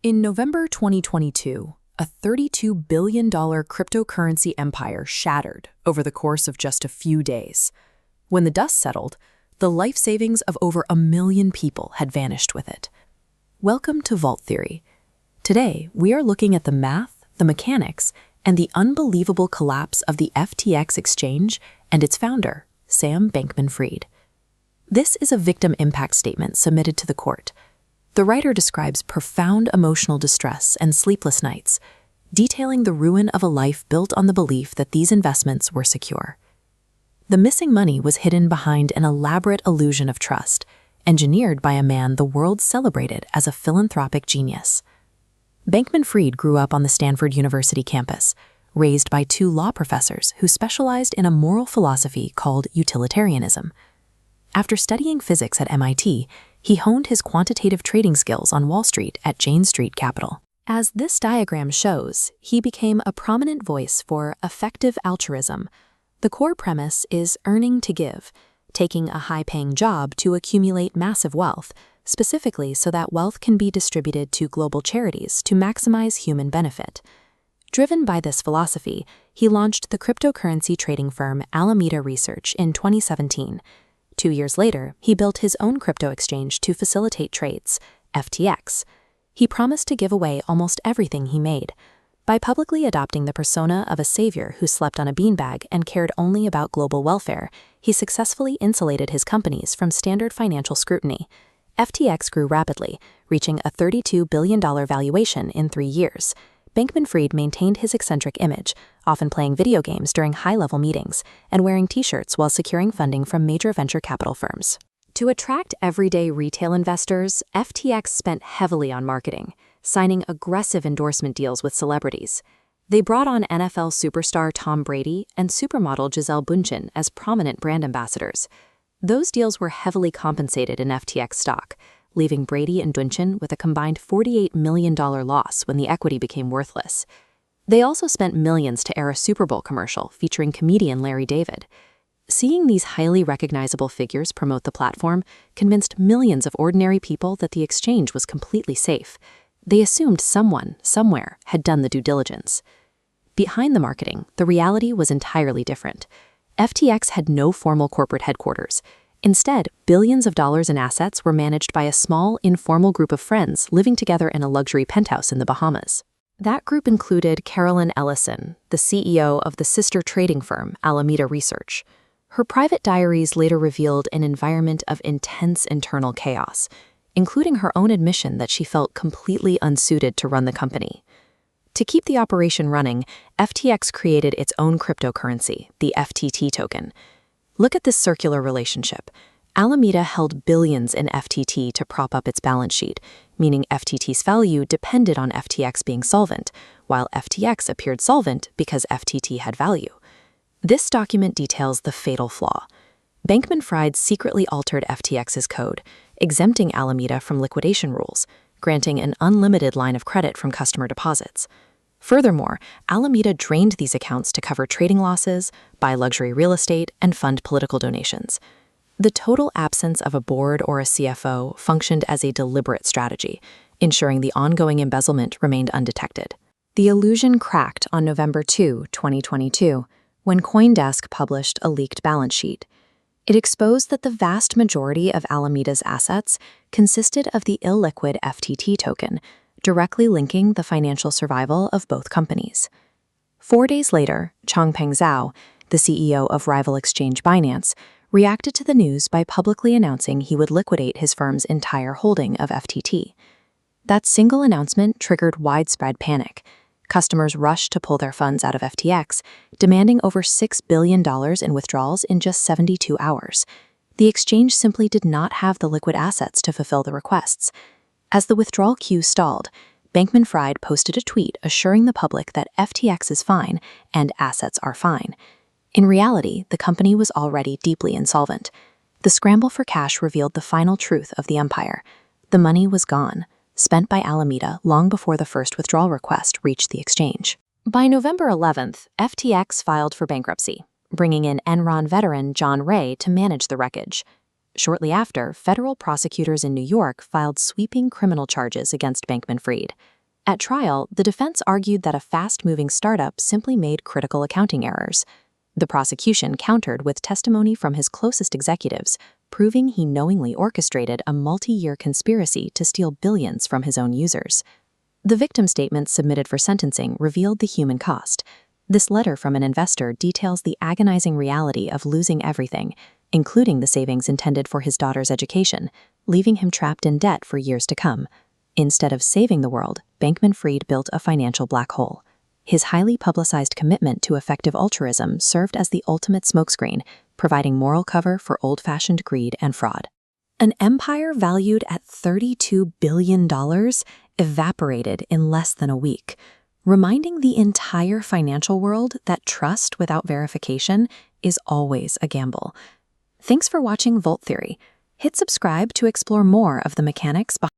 In November 2022, a $32 billion cryptocurrency empire shattered over the course of just a few days. When the dust settled, the life savings of over 1 million people had vanished with it. Welcome to Vault Theory. Today, we are looking at the math, the mechanics, and the unbelievable collapse of the FTX exchange and its founder, Sam Bankman-Fried. This is a victim impact statement submitted to the court. The writer describes profound emotional distress and sleepless nights, detailing the ruin of a life built on the belief that these investments were secure. The missing money was hidden behind an elaborate illusion of trust, engineered by a man the world celebrated as a philanthropic genius. Bankman-Fried grew up on the Stanford University campus, raised by 2 law professors who specialized in a moral philosophy called utilitarianism. After studying physics at MIT, he honed his quantitative trading skills on Wall Street at Jane Street Capital. As this diagram shows, he became a prominent voice for effective altruism. The core premise is earning to give, taking a high-paying job to accumulate massive wealth, specifically so that wealth can be distributed to global charities to maximize human benefit. Driven by this philosophy, he launched the cryptocurrency trading firm Alameda Research in 2017. 2 years later, he built his own crypto exchange to facilitate trades, FTX. He promised to give away almost everything he made. By publicly adopting the persona of a savior who slept on a beanbag and cared only about global welfare, he successfully insulated his companies from standard financial scrutiny. FTX grew rapidly, reaching a $32 billion valuation in 3 years. Bankman-Fried maintained his eccentric image, often playing video games during high-level meetings and wearing t-shirts while securing funding from major venture capital firms. To attract everyday retail investors, FTX spent heavily on marketing, signing aggressive endorsement deals with celebrities. They brought on NFL superstar Tom Brady and supermodel Gisele Bündchen as prominent brand ambassadors. Those deals were heavily compensated in FTX stock, leaving Brady and Bündchen with a combined $48 million loss when the equity became worthless. They also spent millions to air a Super Bowl commercial featuring comedian Larry David. Seeing these highly recognizable figures promote the platform convinced millions of ordinary people that the exchange was completely safe. They assumed someone, somewhere, had done the due diligence. Behind the marketing, the reality was entirely different. FTX had no formal corporate headquarters. Instead, billions of dollars in assets were managed by a small, informal group of friends living together in a luxury penthouse in the Bahamas. That group included Carolyn Ellison, the CEO of the sister trading firm Alameda Research. Her private diaries later revealed an environment of intense internal chaos, including her own admission that she felt completely unsuited to run the company. To keep the operation running, FTX created its own cryptocurrency, the FTT token. Look at this circular relationship. Alameda held billions in FTT to prop up its balance sheet, meaning FTT's value depended on FTX being solvent, while FTX appeared solvent because FTT had value. This document details the fatal flaw. Bankman-Fried secretly altered FTX's code, exempting Alameda from liquidation rules, granting an unlimited line of credit from customer deposits. Furthermore, Alameda drained these accounts to cover trading losses, buy luxury real estate, and fund political donations. The total absence of a board or a CFO functioned as a deliberate strategy, ensuring the ongoing embezzlement remained undetected. The illusion cracked on November 2, 2022, when CoinDesk published a leaked balance sheet. It exposed that the vast majority of Alameda's assets consisted of the illiquid FTT token, directly linking the financial survival of both companies. 4 days later, Changpeng Zhao, the CEO of rival exchange Binance, reacted to the news by publicly announcing he would liquidate his firm's entire holding of FTT. That single announcement triggered widespread panic. Customers rushed to pull their funds out of FTX, demanding over $6 billion in withdrawals in just 72 hours. The exchange simply did not have the liquid assets to fulfill the requests. As the withdrawal queue stalled, Bankman-Fried posted a tweet assuring the public that FTX is fine and assets are fine. In reality, the company was already deeply insolvent. The scramble for cash revealed the final truth of the empire. The money was gone, spent by Alameda long before the first withdrawal request reached the exchange. By November 11th, FTX filed for bankruptcy, bringing in Enron veteran John Ray to manage the wreckage. Shortly after, federal prosecutors in New York filed sweeping criminal charges against Bankman-Fried. At trial, the defense argued that a fast-moving startup simply made critical accounting errors. The prosecution countered with testimony from his closest executives, proving he knowingly orchestrated a multi-year conspiracy to steal billions from his own users. The victim statements submitted for sentencing revealed the human cost. This letter from an investor details the agonizing reality of losing everything, including the savings intended for his daughter's education, leaving him trapped in debt for years to come. Instead of saving the world, Bankman-Fried built a financial black hole. His highly publicized commitment to effective altruism served as the ultimate smokescreen, providing moral cover for old-fashioned greed and fraud. An empire valued at $32 billion evaporated in less than a week, reminding the entire financial world that trust without verification is always a gamble. Thanks for watching Volt Theory. Hit subscribe to explore more of the mechanics behind